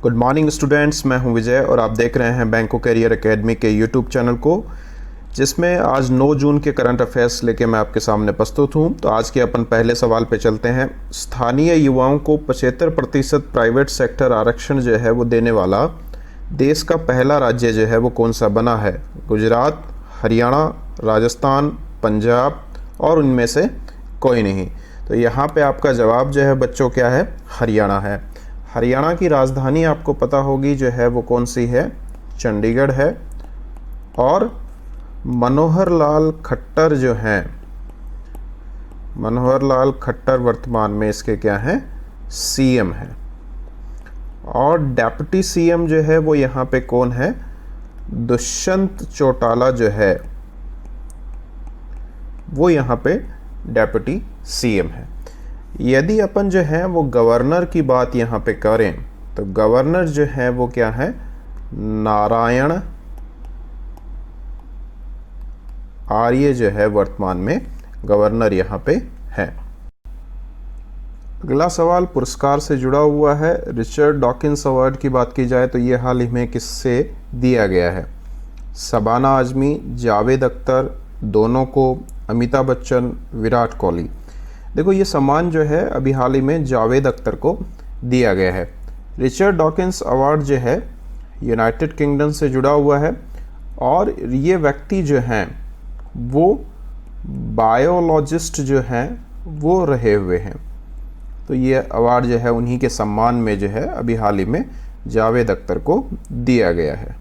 Good morning students, मैं हूं विजय और आप देख रहे हैं बैंको कैरियर एकेडमी के यूट्यूब चैनल को, जिसमें आज 9 जून के करंट अफेयर्स लेके मैं आपके सामने प्रस्तुत हूं। तो आज के अपन पहले सवाल पे चलते हैं। स्थानीय युवाओं को 75% प्राइवेट सेक्टर आरक्षण जो है वो देने वाला देश का पहला राज्य जो है वो कौन सा बना है? गुजरात, हरियाणा, राजस्थान, पंजाब और उनमें से कोई नहीं। तो यहाँ पे आपका जवाब जो है बच्चों क्या है? हरियाणा है। हरियाणा की राजधानी आपको पता होगी जो है वो कौन सी है? चंडीगढ़ है। और मनोहर लाल खट्टर जो हैं, मनोहर लाल खट्टर वर्तमान में इसके क्या हैं? सीएम है। और डेप्यूटी सीएम जो है वो यहाँ पे कौन है? दुष्यंत चौटाला जो है वो यहाँ पे डेप्यूटी सीएम है। यदि अपन जो है वो गवर्नर की बात यहाँ पे करें तो गवर्नर जो है वो क्या है? नारायण आर्य जो है वर्तमान में गवर्नर यहाँ पे है। अगला सवाल पुरस्कार से जुड़ा हुआ है। रिचर्ड डॉकिंस अवार्ड की बात की जाए तो ये हाल ही में किससे दिया गया है? शबाना आजमी, जावेद अख्तर, दोनों को, अमिताभ बच्चन, विराट कोहली। देखो ये सम्मान जो है अभी हाल ही में जावेद अख्तर को दिया गया है। रिचर्ड डॉकिंस अवार्ड जो है यूनाइटेड किंगडम से जुड़ा हुआ है और ये व्यक्ति जो हैं वो बायोलॉजिस्ट जो हैं वो रहे हुए हैं। तो ये अवार्ड जो है उन्हीं के सम्मान में जो है अभी हाल ही में जावेद अख्तर को दिया गया है।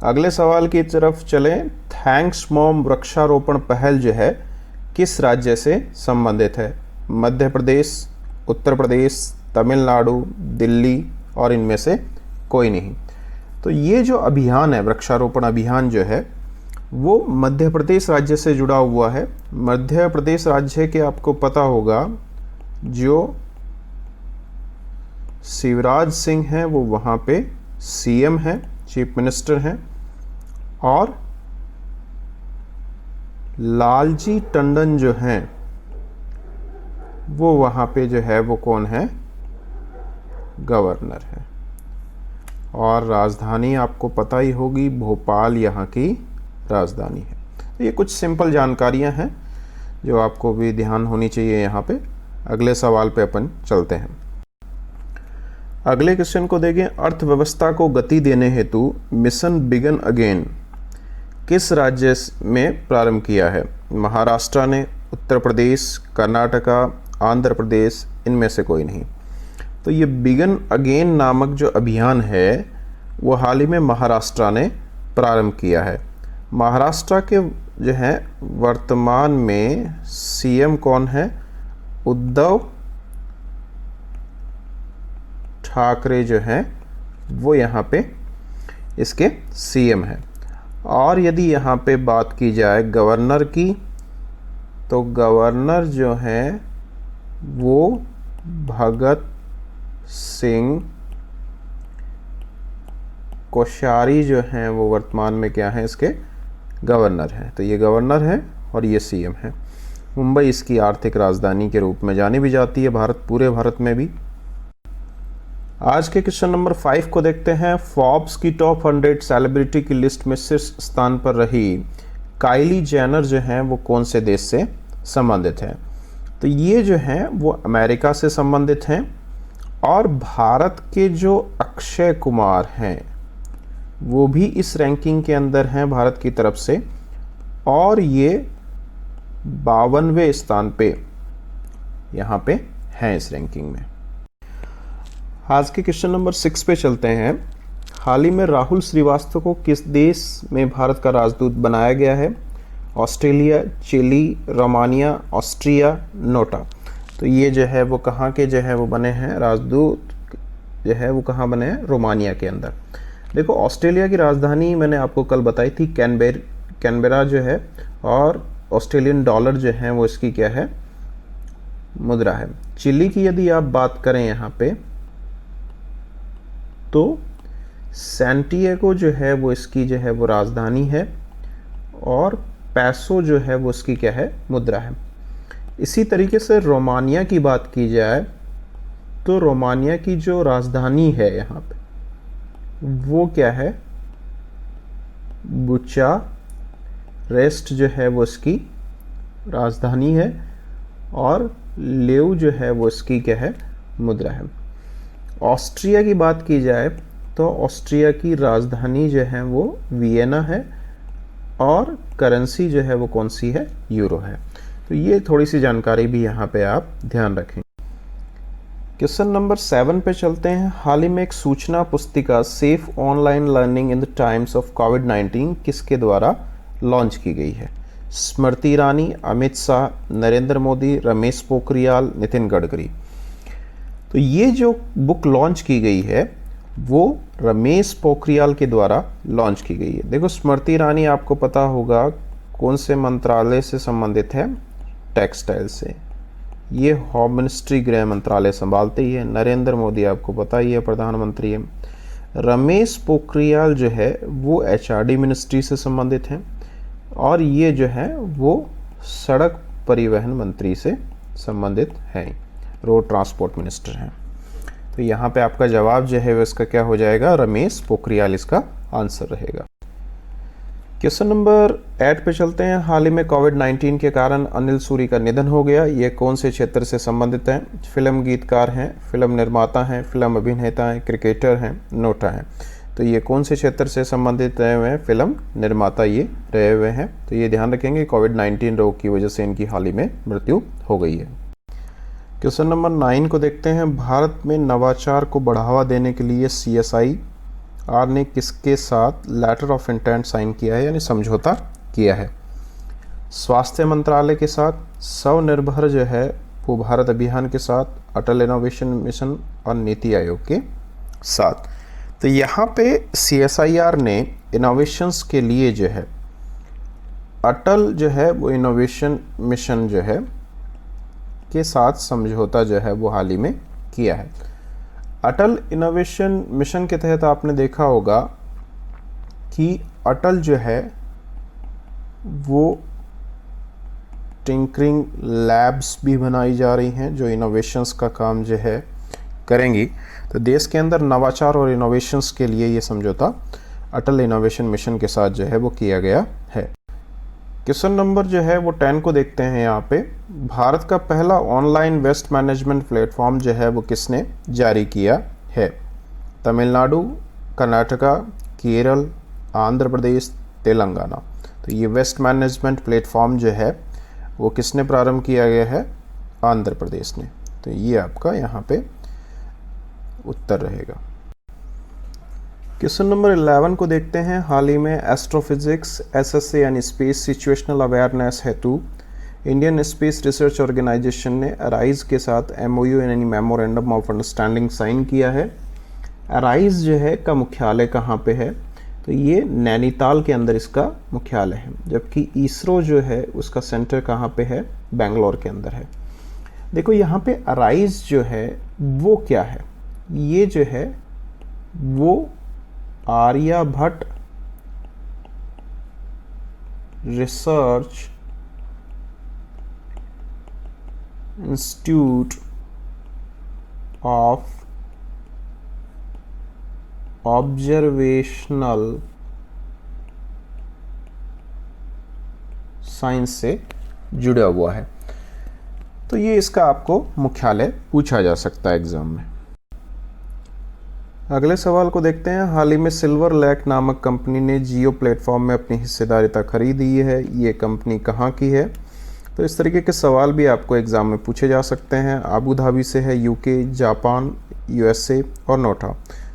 अगले सवाल की तरफ चलें। थैंक्स मॉम वृक्षारोपण पहल जो है किस राज्य से संबंधित है? मध्य प्रदेश, उत्तर प्रदेश, तमिलनाडु, दिल्ली और इनमें से कोई नहीं। तो ये जो अभियान है, वृक्षारोपण अभियान जो है वो मध्य प्रदेश राज्य से जुड़ा हुआ है। मध्य प्रदेश राज्य के आपको पता होगा जो शिवराज सिंह हैं वो वहाँ पे सीएम हैं, चीफ मिनिस्टर हैं। और लालजी टंडन जो हैं वो वहाँ पे जो है वो कौन है? गवर्नर है। और राजधानी आपको पता ही होगी, भोपाल यहाँ की राजधानी है। तो ये कुछ सिंपल जानकारियाँ हैं जो आपको भी ध्यान होनी चाहिए यहाँ पे। अगले सवाल पे अपन चलते हैं। अगले क्वेश्चन को देखें। अर्थव्यवस्था को गति देने हेतु मिशन बिगन अगेन किस राज्य में प्रारंभ किया है? महाराष्ट्र ने, उत्तर प्रदेश, कर्नाटका, आंध्र प्रदेश, इनमें से कोई नहीं। तो ये बिगन अगेन नामक जो अभियान है वो हाल ही में महाराष्ट्र ने प्रारंभ किया है। महाराष्ट्र के जो है वर्तमान में सीएम कौन है? उद्धव ठाकरे जो हैं वो यहाँ पे इसके सीएम हैं। और यदि यहाँ पे बात की जाए गवर्नर की तो गवर्नर जो हैं वो भगत सिंह कोश्यारी जो हैं वो वर्तमान में क्या हैं? इसके गवर्नर हैं। तो ये गवर्नर है और ये सीएम है। मुंबई इसकी आर्थिक राजधानी के रूप में जानी भी जाती है पूरे भारत में भी। आज के क्वेश्चन नंबर 5 को देखते हैं। फॉर्ब्स की टॉप 100 सेलिब्रिटी की लिस्ट में शीर्ष स्थान पर रही काइली जेनर जो हैं वो कौन से देश से संबंधित हैं? तो ये जो हैं वो अमेरिका से संबंधित हैं। और भारत के जो अक्षय कुमार हैं वो भी इस रैंकिंग के अंदर हैं भारत की तरफ से, और ये 52वें स्थान पे यहाँ पे हैं इस रैंकिंग में। आज के क्वेश्चन नंबर 6 पे चलते हैं। हाल ही में राहुल श्रीवास्तव को किस देश में भारत का राजदूत बनाया गया है? ऑस्ट्रेलिया, चिली, रोमानिया, ऑस्ट्रिया, नोटा। तो ये जो है वो कहाँ के जो है वो बने हैं राजदूत जो है वो कहाँ बने हैं? रोमानिया के अंदर। देखो ऑस्ट्रेलिया की राजधानी मैंने आपको कल बताई थी कैनबेरा जो है, और ऑस्ट्रेलियन डॉलर जो है वो इसकी क्या है? मुद्रा है। चिली की यदि आप बात करें यहाँ पे तो सैंटियागो जो है वो इसकी जो है वो राजधानी है, और पैसो जो है वो इसकी क्या है? मुद्रा है। इसी तरीके से रोमानिया की बात की जाए तो रोमानिया की जो राजधानी है यहाँ पे वो क्या है, बुचारेस्ट जो है वो इसकी राजधानी है, और लेव जो है वो इसकी क्या है, मुद्रा है। ऑस्ट्रिया की बात की जाए तो ऑस्ट्रिया की राजधानी जो है वो वियना है, और करेंसी जो है वो कौन सी है, यूरो है। तो ये थोड़ी सी जानकारी भी यहाँ पे आप ध्यान रखें। क्वेश्चन नंबर 7 पे चलते हैं। हाल ही में एक सूचना पुस्तिका safe online learning in the times of कोविड-19 किसके द्वारा लॉन्च की गई है? स्मृति ईरानी, अमित शाह, नरेंद्र मोदी, रमेश पोखरियाल, नितिन गडकरी। तो ये जो बुक लॉन्च की गई है वो रमेश पोखरियाल के द्वारा लॉन्च की गई है। देखो, स्मृति ईरानी आपको पता होगा कौन से मंत्रालय से संबंधित है, टेक्सटाइल से, ये होम मिनिस्ट्री गृह मंत्रालय संभालते ही है। नरेंद्र मोदी आपको पता ही है प्रधानमंत्री है। रमेश पोखरियाल जो है वो एचआरडी मिनिस्ट्री से संबंधित हैं, और ये जो है वो सड़क परिवहन मंत्री से संबंधित हैं, रोड ट्रांसपोर्ट मिनिस्टर हैं। तो यहाँ पे आपका जवाब जो है वो इसका क्या हो जाएगा, रमेश पोखरियाल इसका आंसर रहेगा। क्वेश्चन नंबर 8 पे चलते हैं। हाल ही में कोविड-19 के कारण अनिल सूरी का निधन हो गया। ये कौन से क्षेत्र से संबंधित हैं? फिल्म गीतकार हैं, फिल्म निर्माता हैं, फिल्म अभिनेता हैं, क्रिकेटर हैं, नोटा हैं। तो ये कौन से क्षेत्र से संबंधित रहे हुए हैं? फिल्म निर्माता ये रहे हुए हैं। तो ये ध्यान रखेंगे, कोविड-19 रोग की वजह से इनकी हाल ही में मृत्यु हो गई है। क्वेश्चन नंबर 9 को देखते हैं। भारत में नवाचार को बढ़ावा देने के लिए CSIR ने किसके साथ लेटर ऑफ इंटेंट साइन किया है, यानी समझौता किया है? स्वास्थ्य मंत्रालय के साथ, स्वनिर्भर जो है वो भारत अभियान के साथ, अटल इनोवेशन मिशन और नीति आयोग के साथ। तो यहाँ पे CSIR ने इनोवेशंस के लिए जो है अटल जो है वो इनोवेशन मिशन जो है के साथ समझौता जो है वो हाल ही में किया है। अटल इनोवेशन मिशन के तहत आपने देखा होगा कि अटल जो है वो टिंकरिंग लैब्स भी बनाई जा रही हैं जो इनोवेशंस का काम जो है करेंगी। तो देश के अंदर नवाचार और इनोवेशंस के लिए ये समझौता अटल इनोवेशन मिशन के साथ जो है वो किया गया है। क्वेश्चन नंबर जो है वो 10 को देखते हैं। यहाँ पे भारत का पहला ऑनलाइन वेस्ट मैनेजमेंट प्लेटफॉर्म जो है वो किसने जारी किया है? तमिलनाडु, कर्नाटका, केरल, आंध्र प्रदेश, तेलंगाना। तो ये वेस्ट मैनेजमेंट प्लेटफॉर्म जो है वो किसने प्रारंभ किया गया है? आंध्र प्रदेश ने। तो ये आपका यहाँ पे उत्तर रहेगा। क्वेश्चन नंबर 11 को देखते हैं। हाल ही में एस्ट्रोफिजिक्स SSA यानी स्पेस सिचुएशनल अवेयरनेस हेतु इंडियन स्पेस रिसर्च ऑर्गेनाइजेशन ने अराइज के साथ MOU यानी मेमोरेंडम ऑफ अंडरस्टैंडिंग साइन किया है। अराइज जो है का मुख्यालय कहाँ पे है? तो ये नैनीताल के अंदर इसका मुख्यालय है, जबकि इसरो जो है उसका सेंटर कहाँ पे है? बेंगलोर के अंदर है। देखो यहाँ पे अराइज जो है वो क्या है? ये जो है वो Aryabhatta research institute of observational science से जुड़ा हुआ है। तो ये इसका आपको मुख्यालय पूछा जा सकता है एग्जाम में। अगले सवाल को देखते हैं। हाल ही में सिल्वर लैक नामक कंपनी ने जियो प्लेटफॉर्म में अपनी हिस्सेदारिता खरीदी है। ये कंपनी कहाँ की है? तो इस तरीके के सवाल भी आपको एग्ज़ाम में पूछे जा सकते हैं। अबू धाबी से है, UK, जापान, USA और नोटा।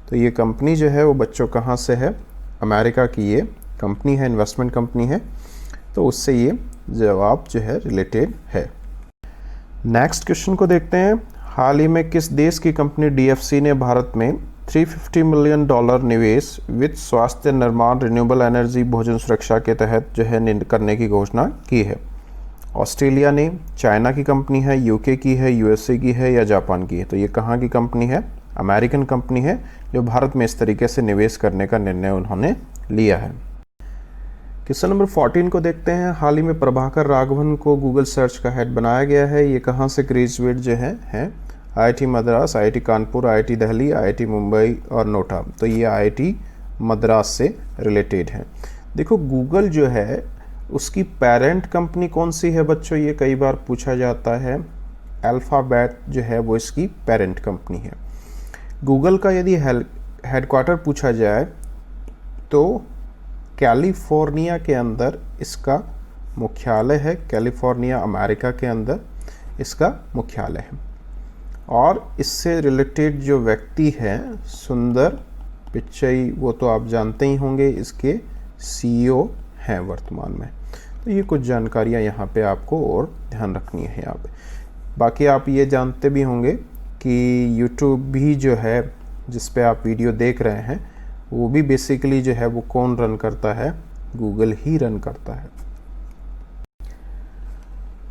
तो ये कंपनी जो है वो बच्चों कहाँ से है? अमेरिका की ये कंपनी है, इन्वेस्टमेंट कंपनी है। तो उससे ये जवाब जो है रिलेटेड है। नेक्स्ट क्वेश्चन को देखते हैं। हाल ही में किस देश की कंपनी DFC ने भारत में $350 मिलियन निवेश वित्त स्वास्थ्य निर्माण रिन्यूएबल एनर्जी भोजन सुरक्षा के तहत जो है करने की घोषणा की है? ऑस्ट्रेलिया ने, चाइना की कंपनी है, UK की है, USA की है या जापान की है? तो ये कहाँ की कंपनी है? अमेरिकन कंपनी है जो भारत में इस तरीके से निवेश करने का निर्णय उन्होंने लिया है। क्वेश्चन नंबर 14 को देखते हैं। हाल ही में प्रभाकर राघवन को गूगल सर्च का हेड बनाया गया है। ये कहाँ से ग्रेजुएट जो है IIT Madras, IIT Kanpur, IIT Delhi, IIT Mumbai और नोएडा। तो ये IIT मद्रास से रिलेटेड है। देखो गूगल जो है उसकी पेरेंट कंपनी कौन सी है बच्चों, ये कई बार पूछा जाता है। अल्फ़ाबेट जो है वो इसकी पेरेंट कंपनी है। गूगल का यदि हेडक्वार्टर पूछा जाए तो कैलिफोर्निया के अंदर इसका मुख्यालय है। कैलिफोर्निया अमेरिका के अंदर इसका मुख्यालय है। और इससे रिलेटेड जो व्यक्ति हैं सुंदर पिच्चई, वो तो आप जानते ही होंगे, इसके CEO हैं वर्तमान में। तो ये कुछ जानकारियाँ यहाँ पे आपको और ध्यान रखनी है यहाँ पे। बाकी आप ये जानते भी होंगे कि YouTube भी जो है जिस पे आप वीडियो देख रहे हैं वो भी बेसिकली जो है वो कौन रन करता है, गूगल ही रन करता है।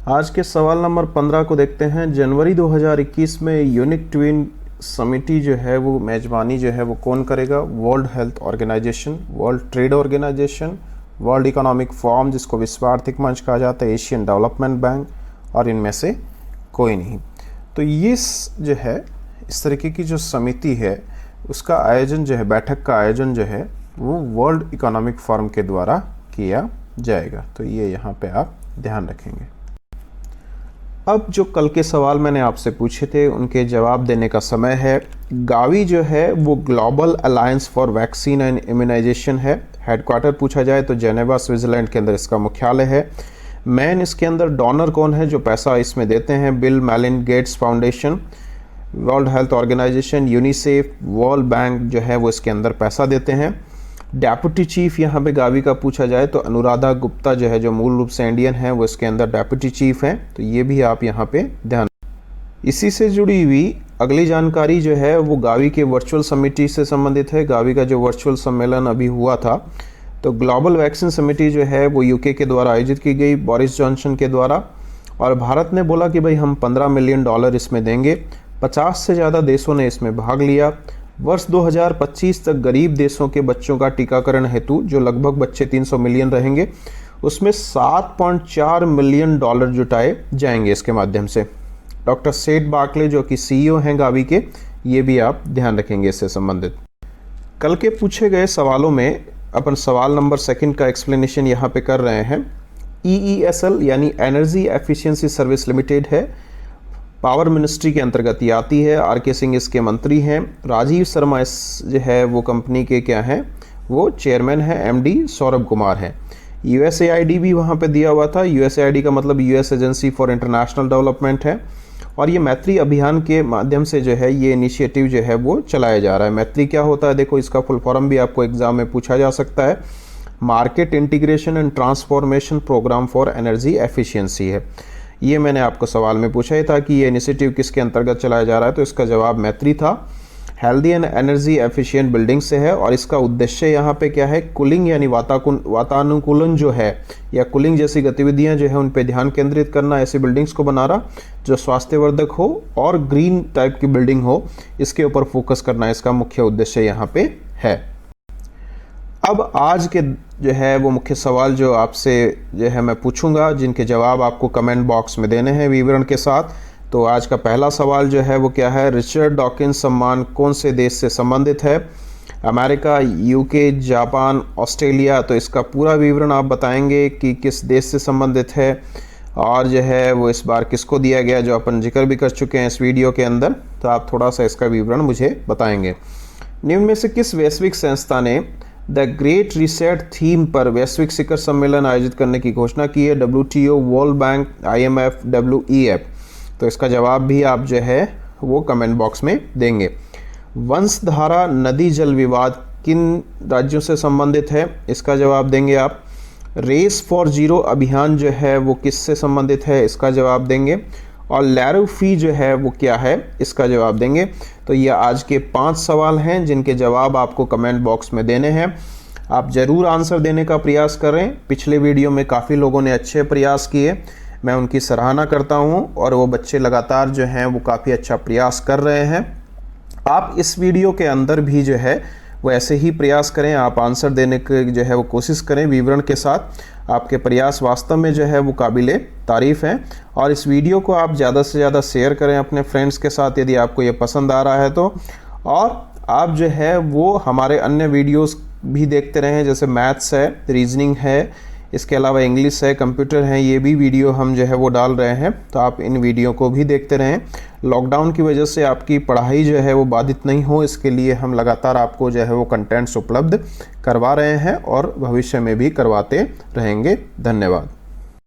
आज के सवाल नंबर 15 को देखते हैं। जनवरी 2021 में यूनिक ट्विन समिति जो है वो मेजबानी जो है वो कौन करेगा? World health organization, world trade organization, world economic forum जिसको विश्व आर्थिक मंच कहा जाता है, एशियन डेवलपमेंट बैंक, और इनमें से कोई नहीं। तो ये जो है इस तरीके की जो समिति है उसका आयोजन जो है, बैठक का आयोजन जो है वो वर्ल्ड इकोनॉमिक फोरम के द्वारा किया जाएगा। तो ये यहाँ पे आप ध्यान रखेंगे। अब जो कल के सवाल मैंने आपसे पूछे थे उनके जवाब देने का समय है। गावी जो है वो global alliance for vaccine and immunisation है। हेडक्वार्टर पूछा जाए तो जेनेवा स्विट्जरलैंड के अंदर इसका मुख्यालय है। मैन इसके अंदर डोनर कौन है जो पैसा इसमें देते हैं? Bill Melinda Gates foundation, world health organization, UNICEF, world bank जो है वो इसके अंदर पैसा देते हैं। डेप्यूटी चीफ यहाँ पे गावी का पूछा जाए तो अनुराधा गुप्ता जो है, जो मूल रूप से इंडियन है, वो इसके अंदर डेप्यूटी चीफ हैं। तो ये भी आप यहाँ पे ध्यान। इसी से जुड़ी हुई अगली जानकारी जो है वो गावी के वर्चुअल समिति से संबंधित है। गावी का जो वर्चुअल सम्मेलन अभी हुआ था तो ग्लोबल वैक्सीन समिति जो है वो यूके के द्वारा आयोजित की गई, बोरिस जॉनसन के द्वारा। और भारत ने बोला कि भाई हम $15 मिलियन इसमें देंगे। 50 से ज़्यादा देशों ने इसमें भाग लिया। वर्ष 2025 तक गरीब देशों के बच्चों का टीकाकरण हेतु जो लगभग बच्चे 300 मिलियन रहेंगे उसमें $7.4 मिलियन जुटाए जाएंगे इसके माध्यम से। डॉक्टर सेठ बाकले जो कि CEO हैं गावी के, ये भी आप ध्यान रखेंगे इससे संबंधित। कल के पूछे गए सवालों में अपन सवाल नंबर 2 का एक्सप्लेनेशन यहाँ पे कर रहे हैं। EESL यानी एनर्जी एफिशिएंसी सर्विस लिमिटेड है, पावर मिनिस्ट्री के अंतर्गत ये आती है। RK सिंह इसके मंत्री हैं। राजीव शर्मा इस जो है वो कंपनी के क्या हैं, वो चेयरमैन है। MD सौरभ कुमार है। USAID भी वहाँ पे दिया हुआ था। USAID का मतलब US agency for international development है। और ये मैत्री अभियान के माध्यम से जो है ये इनिशिएटिव जो है वो चलाया जा रहा है। मैत्री क्या होता है? देखो इसका फुल फॉर्म भी आपको एग्जाम में पूछा जा सकता है। Market integration and transformation program for energy efficiency है। ये मैंने आपको सवाल में पूछा ही था कि ये इनिशिएटिव किसके अंतर्गत चलाया जा रहा है, तो इसका जवाब मैत्री था। Healthy and energy efficient building से है। और इसका उद्देश्य यहाँ पे क्या है? कूलिंग यानी वातानुकूलन जो है या कूलिंग जैसी गतिविधियाँ जो है उन पे ध्यान केंद्रित करना, ऐसी बिल्डिंग्स को बनाना जो स्वास्थ्यवर्धक हो और ग्रीन टाइप की बिल्डिंग हो, इसके ऊपर फोकस करना इसका मुख्य उद्देश्य यहाँ पे है। अब आज के जो है वो मुख्य सवाल जो आपसे जो है मैं पूछूंगा, जिनके जवाब आपको कमेंट बॉक्स में देने हैं विवरण के साथ। तो आज का पहला सवाल जो है वो क्या है? रिचर्ड डॉकिंस सम्मान कौन से देश से संबंधित है? America, UK, Japan, Australia. तो इसका पूरा विवरण आप बताएंगे कि किस देश से संबंधित है और जो है वो इस बार किसको दिया गया, जो अपन जिक्र भी कर चुके हैं इस वीडियो के अंदर। तो आप थोड़ा सा इसका विवरण मुझे बताएंगे। निम्न में से किस वैश्विक संस्था ने द ग्रेट रीसेट थीम पर वैश्विक शिखर सम्मेलन आयोजित करने की घोषणा की है? WTO, world bank, IMF, WEF। तो इसका जवाब भी आप जो है वो कमेंट बॉक्स में देंगे। वंशधारा नदी जल विवाद किन राज्यों से संबंधित है? इसका जवाब देंगे आप। रेस फॉर जीरो अभियान जो है वो किससे संबंधित है? इसका जवाब देंगे। और लैरोफी जो है वो क्या है? इसका जवाब देंगे। तो ये आज के 5 सवाल हैं जिनके जवाब आपको कमेंट बॉक्स में देने हैं। आप ज़रूर आंसर देने का प्रयास करें। पिछले वीडियो में काफ़ी लोगों ने अच्छे प्रयास किए, मैं उनकी सराहना करता हूं। और वो बच्चे लगातार जो हैं वो काफ़ी अच्छा प्रयास कर रहे हैं। आप इस वीडियो के अंदर भी जो है वो ऐसे ही प्रयास करें, आप आंसर देने की जो है वो कोशिश करें विवरण के साथ। आपके प्रयास वास्तव में जो है वो काबिले तारीफ़ हैं। और इस वीडियो को आप ज़्यादा से ज़्यादा शेयर करें अपने फ्रेंड्स के साथ यदि आपको ये पसंद आ रहा है तो। और आप जो है वो हमारे अन्य वीडियोस भी देखते रहें, जैसे मैथ्स है, रीजनिंग है, इसके अलावा इंग्लिश है, कंप्यूटर है, ये भी वीडियो हम जो है वो डाल रहे हैं, तो आप इन वीडियो को भी देखते रहें। लॉकडाउन की वजह से आपकी पढ़ाई जो है वो बाधित नहीं हो, इसके लिए हम लगातार आपको जो है वो कंटेंट्स उपलब्ध करवा रहे हैं और भविष्य में भी करवाते रहेंगे। धन्यवाद।